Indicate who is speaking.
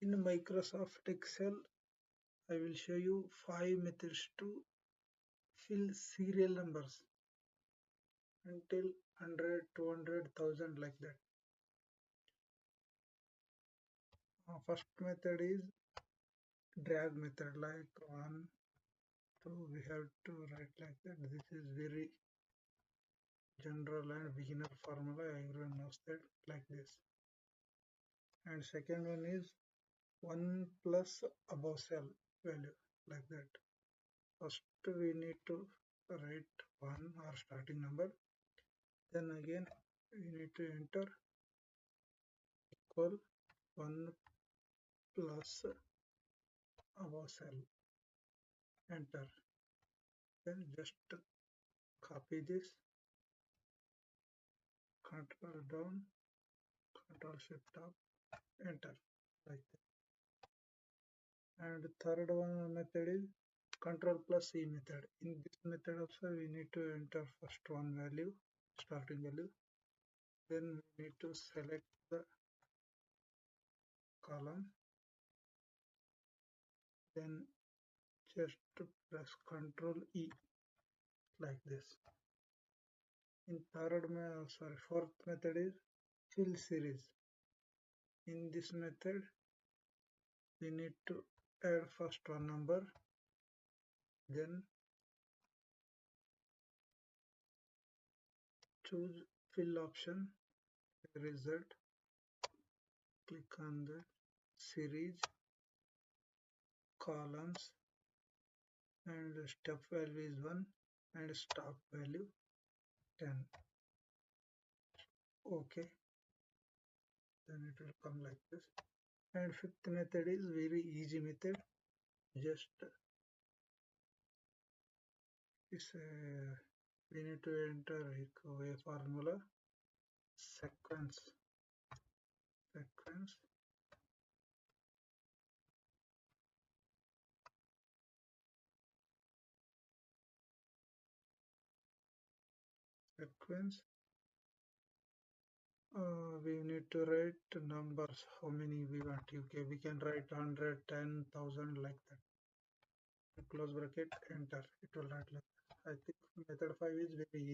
Speaker 1: In Microsoft Excel, I will show you 5 methods to fill serial numbers until 100, 200, 1000 like that. First method is drag method, like 1, 2, we have to write like that. This is very general and beginner formula, everyone knows that, like this. And second one is 1 plus above cell value, like that. First we need to write 1 or starting number, then again we need to enter equal 1 plus above cell, enter, then just copy this, control down, control shift up, enter, like that. And third one method is control plus C method. In this method also we need to enter first one value, starting value, then we need to select the column, then just press control E, like this. In fourth method is fill series. In this method we need to add first one number, then choose fill option, result, click on the series, columns, and step value is 1 and stop value 10. Okay, then it will come like this. And fifth method is very easy method. Just we need to enter a formula sequence, sequence, sequence. We need to write numbers, how many we want. Okay, we can write 100, 10,000 like that. Close bracket, enter, it will write like that. I think method 5 is very easy.